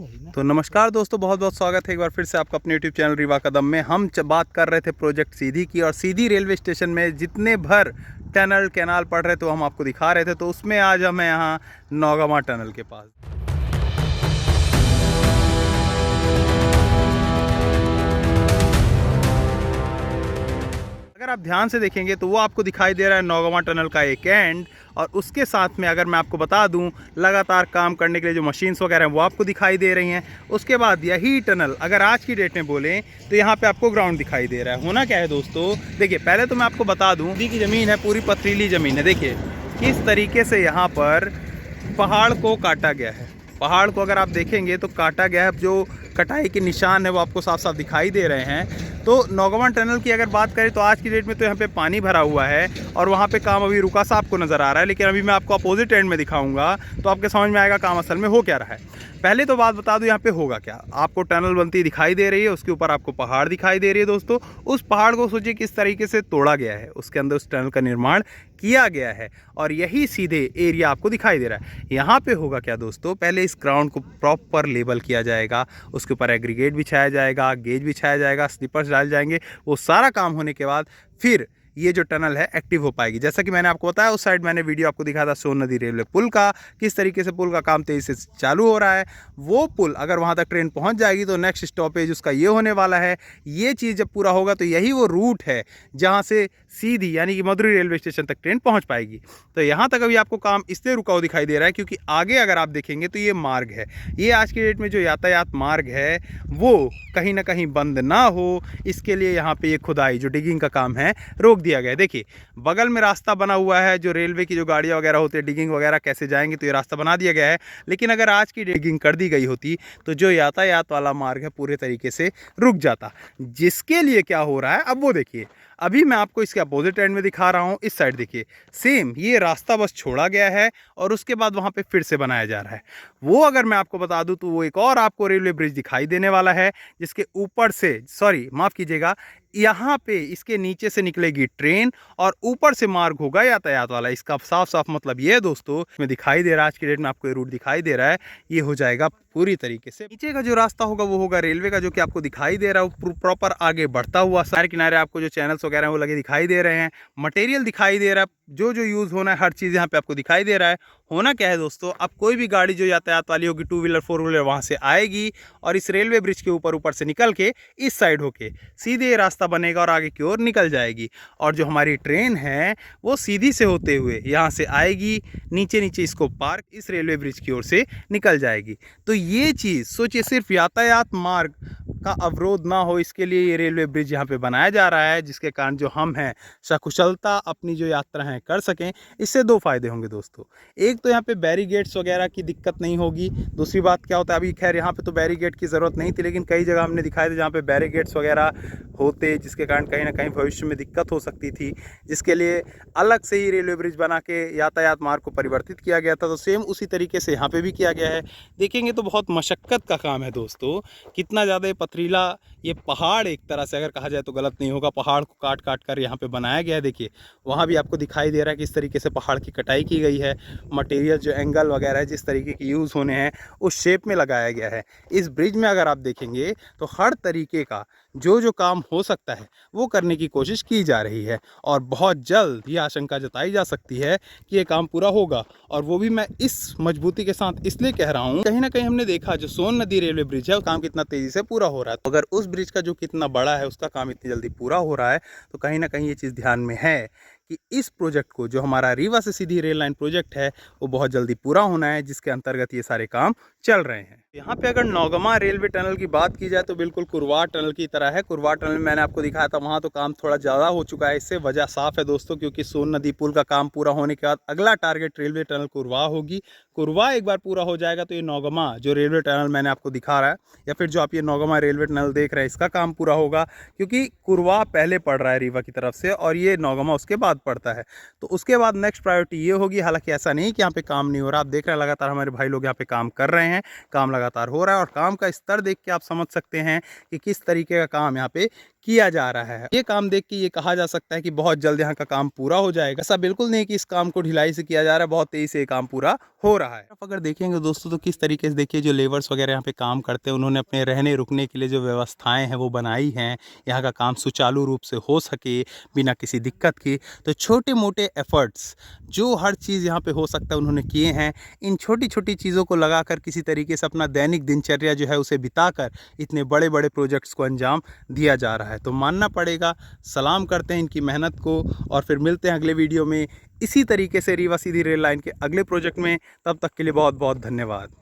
तो नमस्कार दोस्तों, बहुत बहुत स्वागत है एक बार फिर से आपका अपने यूट्यूब चैनल रीवा कदम में। हम बात कर रहे थे प्रोजेक्ट सीधी की, और सीधी रेलवे स्टेशन में जितने भर टनल कैनाल पड़ रहे थे वो हम आपको दिखा रहे थे। तो उसमें आज हम यहाँ नौगामा टनल के पास। अगर आप ध्यान से देखेंगे तो वो आपको दिखाई दे रहा है नौगामा टनल का एक एंड, और उसके साथ में अगर मैं आपको बता दूं लगातार काम करने के लिए जो मशीन्स वगैरह हैं वो आपको दिखाई दे रही हैं। उसके बाद यही टनल अगर आज की डेट में बोलें तो यहाँ पे आपको ग्राउंड दिखाई दे रहा है। होना क्या है दोस्तों, देखिए पहले तो मैं आपको बता दूं नदी की ज़मीन है, पूरी पथरीली ज़मीन है। देखिए किस तरीके से यहाँ पर पहाड़ को काटा गया है। पहाड़ को अगर आप देखेंगे तो काटा गया है, जो कटाई के निशान है वो आपको साफ साफ दिखाई दे रहे हैं। तो नौगामा टनल की अगर बात करें तो आज की डेट में तो यहाँ पे पानी भरा हुआ है और वहाँ पे काम अभी रुका सा आपको नज़र आ रहा है। लेकिन अभी मैं आपको अपोजिट एंड में दिखाऊंगा तो आपके समझ में आएगा काम असल में हो क्या रहा है। पहले तो बात बता दूं यहाँ पे होगा क्या। आपको टनल बनती दिखाई दे रही है, उसके ऊपर आपको पहाड़ दिखाई दे रही है। दोस्तों उस पहाड़ को सोचिए किस तरीके से तोड़ा गया है, उसके अंदर उस टनल का निर्माण किया गया है और यही सीधे एरिया आपको दिखाई दे रहा है। यहाँ पे होगा क्या दोस्तों, पहले इस ग्राउंड को प्रॉपर लेबल किया जाएगा, उसके ऊपर एग्रीगेट बिछाया जाएगा, गेज बिछाया जाएगा, स्लीपर्स डाल जाएंगे। वो सारा काम होने के बाद फिर ये जो टनल है एक्टिव हो पाएगी। जैसा कि मैंने आपको बताया, उस साइड मैंने वीडियो आपको दिखाया था सोन नदी रेलवे पुल का, किस तरीके से पुल का काम तेजी से चालू हो रहा है। वो पुल अगर वहाँ तक ट्रेन पहुँच जाएगी तो नेक्स्ट स्टॉपेज उसका ये होने वाला है। ये चीज़ जब पूरा होगा तो यही वो रूट है जहाँ से सीधी यानी कि मदुरई रेलवे स्टेशन तक ट्रेन पहुँच पाएगी। तो यहाँ तक अभी आपको काम इसलिए रुका हुआ दिखाई दे रहा है क्योंकि आगे अगर आप देखेंगे तो ये मार्ग है, ये आज की डेट में जो यातायात मार्ग है वो कहीं ना कहीं बंद ना हो, इसके लिए यहाँ पे ये खुदाई जो डिगिंग का काम है रोक दिया गया है। देखिए बगल में रास्ता बना हुआ है, जो रेलवे की जो गाड़ियाँ वगैरह होती है डिगिंग वगैरह कैसे जाएंगे, तो ये रास्ता बना दिया गया है। लेकिन अगर आज की डिगिंग कर दी गई होती तो जो यातायात वाला मार्ग है पूरे तरीके से रुक जाता। जिसके लिए क्या हो रहा है अब वो देखिए, अभी मैं आपको इसके अपोजिट एंड में दिखा रहा हूँ। इस साइड देखिए सेम ये रास्ता बस छोड़ा गया है और उसके बाद वहाँ पे फिर से बनाया जा रहा है। वो अगर मैं आपको बता दूं तो वो एक और आपको रेलवे ब्रिज दिखाई देने वाला है, जिसके ऊपर से माफ़ कीजिएगा, यहाँ पे इसके नीचे से निकलेगी ट्रेन और ऊपर से मार्ग होगा यातायात वाला। इसका साफ साफ मतलब ये है दोस्तों, इसमें दिखाई दे रहा है आज की डेट में आपको ये रूट दिखाई दे रहा है, ये हो जाएगा पूरी तरीके से। नीचे का जो रास्ता होगा वो होगा रेलवे का, जो कि आपको दिखाई दे रहा है वो प्रॉपर आगे बढ़ता हुआ। सारे किनारे आपको जो चैनल्स वगैरह वो लगे दिखाई दे रहे हैं, मटेरियल दिखाई दे रहा है, जो जो यूज़ होना है हर चीज़ यहाँ पे आपको दिखाई दे रहा है। होना क्या है दोस्तों, अब कोई भी गाड़ी जो यातायात वाली होगी, टू व्हीलर फोर व्हीलर, वहाँ से आएगी और इस रेलवे ब्रिज के ऊपर से निकल के इस साइड होके सीधे रास्ता बनेगा और आगे की ओर निकल जाएगी। और जो हमारी ट्रेन है वो सीधी से होते हुए यहाँ से आएगी, नीचे नीचे इसको पार्क इस रेलवे ब्रिज की ओर से निकल जाएगी। तो ये चीज़ सोचिए, सिर्फ यातायात मार्ग का अवरोध ना हो इसके लिए ये रेलवे ब्रिज यहाँ पे बनाया जा रहा है, जिसके कारण जो हम हैं सकुशलता अपनी जो यात्रा है कर सकें। इससे दो फायदे होंगे दोस्तों, एक तो यहाँ पे बैरीगेट्स वगैरह की दिक्कत नहीं होगी। दूसरी बात क्या होता है, अभी खैर यहाँ पे तो बैरीगेट की ज़रूरत नहीं थी, लेकिन कई जगह हमने दिखाए थे जहाँ पे बैरीगेट्स वगैरह होते, जिसके कारण कहीं ना कहीं भविष्य में दिक्कत हो सकती थी, जिसके लिए अलग से ही रेलवे ब्रिज बना के यातायात मार्ग को परिवर्तित किया गया था। तो सेम उसी तरीके से यहाँ पे भी किया गया है। देखेंगे तो बहुत मशक्क़त का काम है दोस्तों, कितना ज़्यादा पथरीला ये पहाड़, एक तरह से अगर कहा जाए तो गलत नहीं होगा, पहाड़ को काट काट कर यहाँ पे बनाया गया है। देखिए वहाँ भी आपको दिखाई दे रहा है किस तरीके से पहाड़ की कटाई की गई है, मटेरियल जो एंगल वगैरह है जिस तरीके की यूज़ होने हैं उस शेप में लगाया गया है। इस ब्रिज में अगर आप देखेंगे तो हर तरीके का जो जो काम हो सकता है वो करने की कोशिश की जा रही है और बहुत जल्द ये आशंका जताई जा सकती है कि ये काम पूरा होगा। और वो भी मैं इस मजबूती के साथ इसलिए कह रहा हूँ, कहीं ना कहीं हमने देखा जो सोन नदी रेलवे ब्रिज है काम कितना तेज़ी से पूरा हो रहा है। तो अगर उस ब्रिज का जो कितना बड़ा है उसका काम इतनी जल्दी पूरा हो रहा है तो कहीं ना कहीं ये चीज़ ध्यान में है कि इस प्रोजेक्ट को, जो हमारा रीवा से सीधी रेल लाइन प्रोजेक्ट है, वो बहुत जल्दी पूरा होना है, जिसके अंतर्गत ये सारे काम चल रहे हैं। यहाँ पे अगर नौगामा रेलवे टनल की बात की जाए तो बिल्कुल कुरवा टनल की तरह है। कुरवा टनल में मैंने आपको दिखाया था, वहाँ तो काम थोड़ा ज़्यादा हो चुका है। इससे वजह साफ़ है दोस्तों, क्योंकि सोन नदी पुल का काम पूरा होने के बाद अगला टारगेट रेलवे टनल कुरवा होगी। कुरवा एक बार पूरा हो जाएगा तो ये नौगामा जो रेलवे टनल मैंने आपको दिखा रहा है, या फिर जो आप ये नौगामा रेलवे टनल देख रहे हैं, इसका काम पूरा होगा। क्योंकि कुरवा पहले पड़ रहा है रीवा की तरफ से और ये नौगामा उसके बाद पड़ता है, तो उसके बाद नेक्स्ट प्रायोरिटी ये होगी। हालांकि ऐसा नहीं कि यहाँ पे काम नहीं हो रहा, आप देख रहे हैं लगातार हमारे भाई लोग यहाँ पे काम कर रहे हैं, काम लगातार हो रहा है। और काम का स्तर देख के आप समझ सकते हैं कि किस तरीके का काम यहाँ पे किया जा रहा है। ये काम देख के ये कहा जा सकता है कि बहुत जल्द यहाँ का काम पूरा हो जाएगा। ऐसा बिल्कुल नहीं कि इस काम को ढिलाई से किया जा रहा है, बहुत तेजी से ये काम पूरा हो रहा है। अगर देखेंगे दोस्तों तो किस तरीके से देखिए जो लेबर्स वगैरह यहाँ पे काम करते हैं उन्होंने अपने रहने रुकने के लिए जो व्यवस्थाएं हैं वो बनाई हैं, यहाँ का काम सुचारू रूप से हो सके बिना किसी दिक्कत के। तो छोटे मोटे एफर्ट्स जो हर चीज़ यहाँ पे हो सकता है उन्होंने किए हैं। इन छोटी छोटी चीज़ों को लगाकर किसी तरीके से अपना दैनिक दिनचर्या जो है उसे बिताकर इतने बड़े बड़े प्रोजेक्ट्स को अंजाम दिया जा रहा है। तो मानना पड़ेगा, सलाम करते हैं इनकी मेहनत को और फिर मिलते हैं अगले वीडियो में इसी तरीके से रीवा सीधी रेल लाइन के अगले प्रोजेक्ट में। तब तक के लिए बहुत बहुत धन्यवाद।